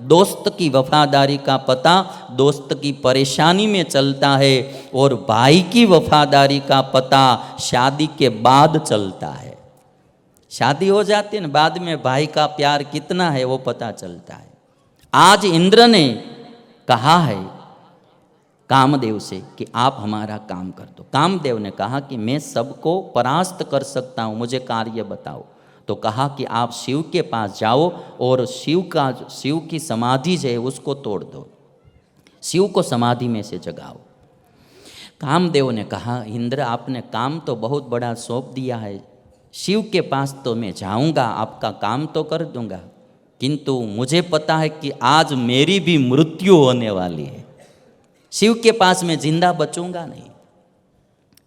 दोस्त की वफादारी का पता दोस्त की परेशानी में चलता है और भाई की वफादारी का पता शादी के बाद चलता है। शादी हो जाती है ना, बाद में भाई का प्यार कितना है वो पता चलता है। आज इंद्र ने कहा है कामदेव से कि आप हमारा काम कर दो। कामदेव ने कहा कि मैं सबको परास्त कर सकता हूँ, मुझे कार्य बताओ। तो कहा कि आप शिव के पास जाओ और शिव की समाधि जो है उसको तोड़ दो, शिव को समाधि में से जगाओ। कामदेव ने कहा इंद्र आपने काम तो बहुत बड़ा सौंप दिया है, शिव के पास तो मैं जाऊंगा, आपका काम तो कर दूंगा, किंतु मुझे पता है कि आज मेरी भी मृत्यु होने वाली है, शिव के पास मैं जिंदा बचूंगा नहीं,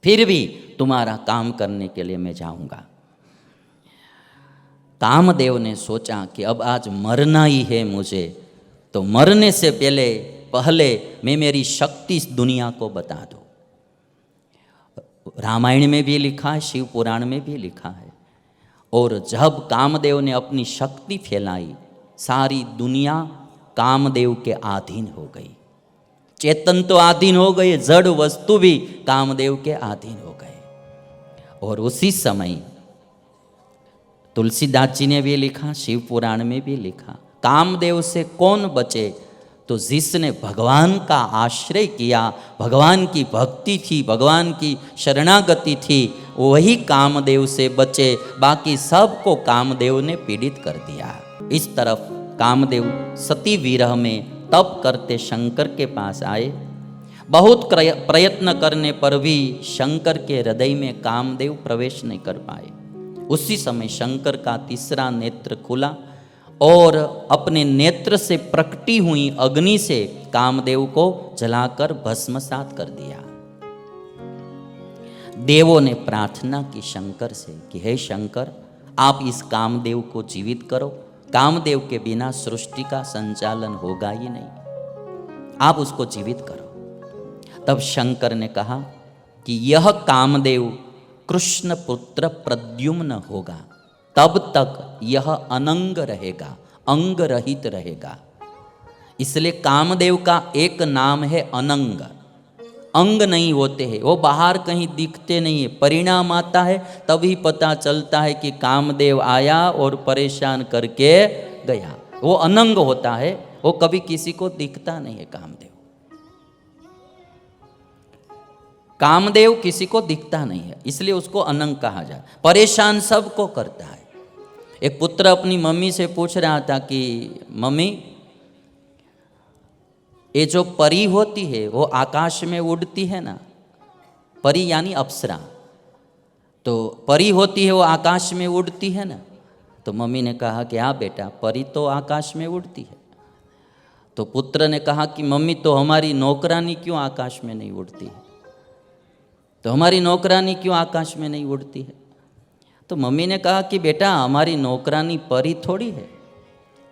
फिर भी तुम्हारा काम करने के लिए मैं जाऊंगा। कामदेव ने सोचा कि अब आज मरना ही है मुझे, तो मरने से पहले मैं मेरी शक्ति इस दुनिया को बता दूं। रामायण में भी लिखा है, शिव पुराण में भी लिखा है। और जब कामदेव ने अपनी शक्ति फैलाई, सारी दुनिया कामदेव के अधीन हो गई। चेतन तो अधीन हो गए, जड़ वस्तु भी कामदेव के अधीन हो गए। और उसी समय तुलसीदास जी ने भी लिखा, शिव पुराण में भी लिखा, कामदेव से कौन बचे, तो जिसने भगवान का आश्रय किया, भगवान की भक्ति थी, भगवान की शरणागति थी, वही कामदेव से बचे, बाकी सबको कामदेव ने पीड़ित कर दिया। इस तरफ कामदेव सती विरह में तप करते शंकर के पास आए। बहुत प्रयत्न करने पर भी शंकर के हृदय में कामदेव प्रवेश नहीं कर पाए। उसी समय शंकर का तीसरा नेत्र खुला और अपने नेत्र से प्रकटी हुई अग्नि से कामदेव को जलाकर भस्मसात कर दिया। देवों ने प्रार्थना की शंकर से कि हे शंकर, आप इस कामदेव को जीवित करो, कामदेव के बिना सृष्टि का संचालन होगा ही नहीं, आप उसको जीवित करो। तब शंकर ने कहा कि यह कामदेव कृष्ण पुत्र प्रद्युम्न होगा, तब तक यह अनंग रहेगा, अंग रहित रहेगा। इसलिए कामदेव का एक नाम है अनंग। अंग नहीं होते हैं, वो बाहर कहीं दिखते नहीं है, परिणाम आता है तभी पता चलता है कि कामदेव आया और परेशान करके गया। वो अनंग होता है, वो कभी किसी को दिखता नहीं है। कामदेव किसी को दिखता नहीं है, इसलिए उसको अनंग कहा जाए। परेशान सबको करता है। एक पुत्र अपनी मम्मी से पूछ रहा था कि मम्मी, ये जो परी होती है वो आकाश में उड़ती है ना, परी यानी अप्सरा, तो परी होती है वो आकाश में उड़ती है ना। तो मम्मी ने कहा कि हाँ बेटा, परी तो आकाश में उड़ती है। तो पुत्र ने कहा कि मम्मी, तो हमारी नौकरानी क्यों आकाश में नहीं उड़ती है, तो हमारी नौकरानी क्यों आकाश में नहीं उड़ती है। तो मम्मी ने कहा कि बेटा, हमारी नौकरानी परी थोड़ी है।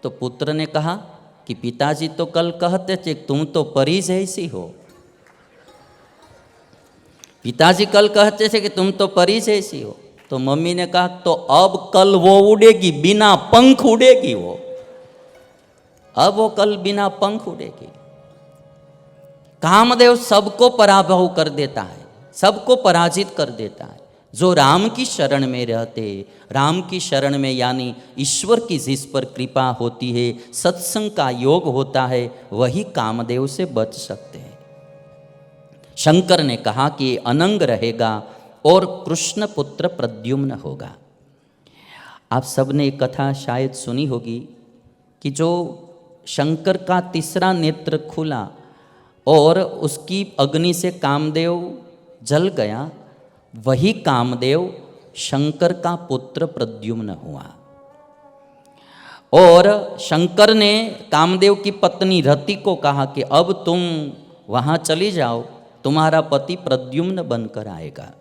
तो पुत्र ने कहा कि पिताजी तो कल कहते थे तुम तो परी जैसी हो, पिताजी कल कहते थे कि तुम तो परी जैसी हो। तो मम्मी ने कहा तो अब कल वो उड़ेगी, बिना पंख उड़ेगी वो, अब वो कल बिना पंख उड़ेगी। कामदेव सबको पराभव कर देता है, सबको पराजित कर देता है। जो राम की शरण में रहते, राम की शरण में यानी ईश्वर की जिस पर कृपा होती है, सत्संग का योग होता है, वही कामदेव से बच सकते हैं। शंकर ने कहा कि अनंग रहेगा और कृष्ण पुत्र प्रद्युम्न होगा। आप सबने एक कथा शायद सुनी होगी कि जो शंकर का तीसरा नेत्र खुला और उसकी अग्नि से कामदेव जल गया, वही कामदेव शंकर का पुत्र प्रद्युम्न हुआ। और शंकर ने कामदेव की पत्नी रति को कहा कि अब तुम वहाँ चली जाओ, तुम्हारा पति प्रद्युम्न बनकर आएगा।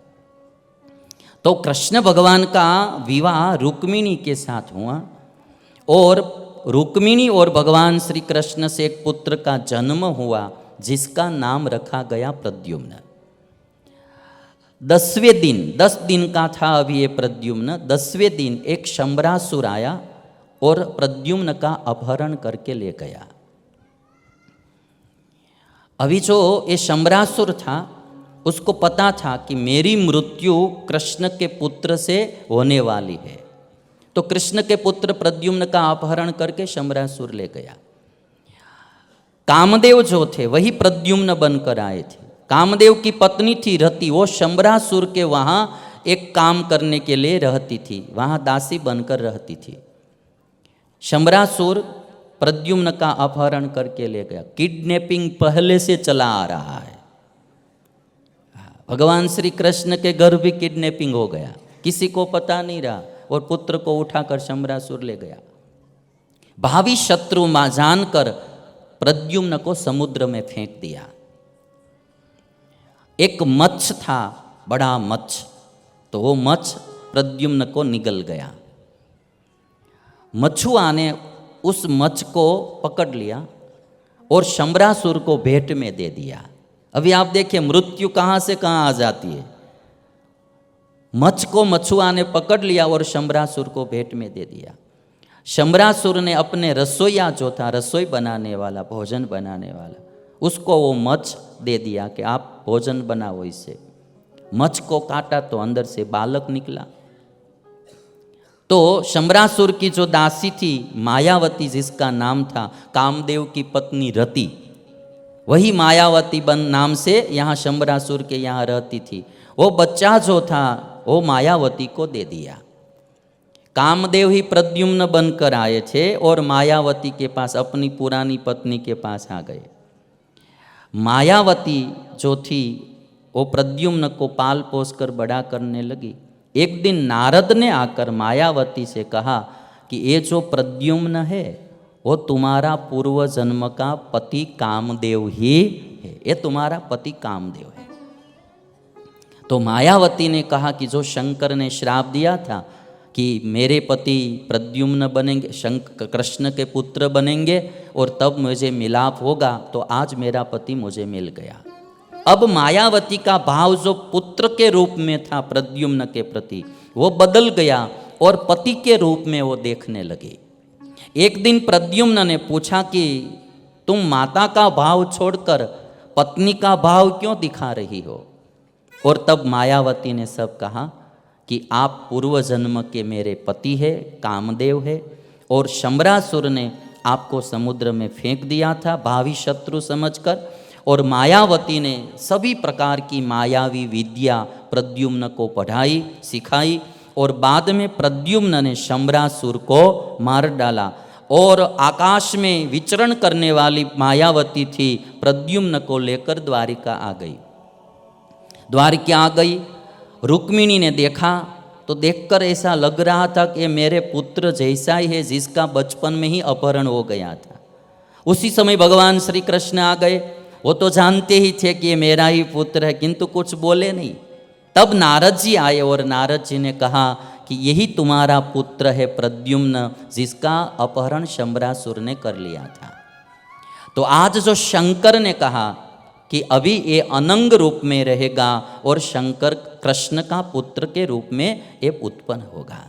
तो कृष्ण भगवान का विवाह रुक्मिणी के साथ हुआ और रुक्मिणी और भगवान श्री कृष्ण से एक पुत्र का जन्म हुआ, जिसका नाम रखा गया प्रद्युम्न। 10वें दिन, 10 दिन का था अभी ये प्रद्युम्न, 10वें दिन एक शंबरासुर आया और प्रद्युम्न का अपहरण करके ले गया। अभी जो ये शंबरासुर था उसको पता था कि मेरी मृत्यु कृष्ण के पुत्र से होने वाली है, तो कृष्ण के पुत्र प्रद्युम्न का अपहरण करके शंबरासुर ले गया। कामदेव जो थे वही प्रद्युम्न बनकर आए थे। कामदेव की पत्नी थी रति, वो शंबरासुर के वहाँ एक काम करने के लिए रहती थी, वहाँ दासी बनकर रहती थी। शंबरासुर प्रद्युम्न का अपहरण करके ले गया। किडनैपिंग पहले से चला आ रहा है। भगवान श्री कृष्ण के घर भी किडनैपिंग हो गया, किसी को पता नहीं रहा, और पुत्र को उठाकर शंबरासुर ले गया। भावी शत्रु मां जानकर प्रद्युम्न को समुद्र में फेंक दिया। एक मच्छ था, बड़ा मच्छ, तो वो मच्छ प्रद्युम्न को निगल गया। मछुआ ने उस मच्छ को पकड़ लिया और शंबरासुर को भेंट में दे दिया। अभी आप देखिए मृत्यु कहाँ से कहाँ आ जाती है। मच्छ को मछुआ ने पकड़ लिया और शंबरासुर को भेंट में दे दिया। शंबरासुर ने अपने रसोईया जो था, रसोई बनाने वाला, भोजन बनाने वाला, उसको वो मच्छ दे दिया कि आप भोजन बनाओ इससे। मच्छ को काटा तो अंदर से बालक निकला। तो शंबरासुर की जो दासी थी मायावती, जिसका नाम था कामदेव की पत्नी रति, वही मायावती बन नाम से यहाँ शंबरासुर के यहाँ रहती थी। वो बच्चा जो था वो मायावती को दे दिया। कामदेव ही प्रद्युम्न बनकर आए थे और मायावती के पास, अपनी पुरानी पत्नी के पास आ गए। मायावती जो थी वो प्रद्युम्न को पाल पोस कर बड़ा करने लगी। एक दिन नारद ने आकर मायावती से कहा कि ये जो प्रद्युम्न है वो तुम्हारा पूर्व जन्म का पति कामदेव ही है, ये तुम्हारा पति कामदेव है। तो मायावती ने कहा कि जो शंकर ने श्राप दिया था कि मेरे पति प्रद्युम्न बनेंगे, कृष्ण के पुत्र बनेंगे और तब मुझे मिलाप होगा, तो आज मेरा पति मुझे मिल गया। अब मायावती का भाव जो पुत्र के रूप में था प्रद्युम्न के प्रति, वो बदल गया और पति के रूप में वो देखने लगी। एक दिन प्रद्युम्न ने पूछा कि तुम माता का भाव छोड़कर पत्नी का भाव क्यों दिखा रही हो? और तब मायावती ने सब कहा कि आप पूर्व जन्म के मेरे पति है, कामदेव है, और शंबरासुर ने आपको समुद्र में फेंक दिया था भावी शत्रु समझकर, और मायावती ने सभी प्रकार की मायावी विद्या प्रद्युम्न को पढ़ाई, सिखाई, और बाद में प्रद्युम्न ने शंबरासुर को मार डाला। और आकाश में विचरण करने वाली मायावती थी, प्रद्युम्न को लेकर द्वारिका आ गई। द्वारिका आ गई, रुक्मिणी ने देखा तो देखकर ऐसा लग रहा था कि मेरे पुत्र जैसा ही है जिसका बचपन में ही अपहरण हो गया था। उसी समय भगवान श्री कृष्ण आ गए। वो तो जानते ही थे कि ये मेरा ही पुत्र है, किंतु कुछ बोले नहीं। तब नारद जी आए और नारद जी ने कहा कि यही तुम्हारा पुत्र है प्रद्युम्न, जिसका अपहरण शंबरासुर ने कर लिया था। तो आज जो शंकर ने कहा कि अभी ये अनंग रूप में रहेगा और शंकर कृष्ण का पुत्र के रूप में ये उत्पन्न होगा।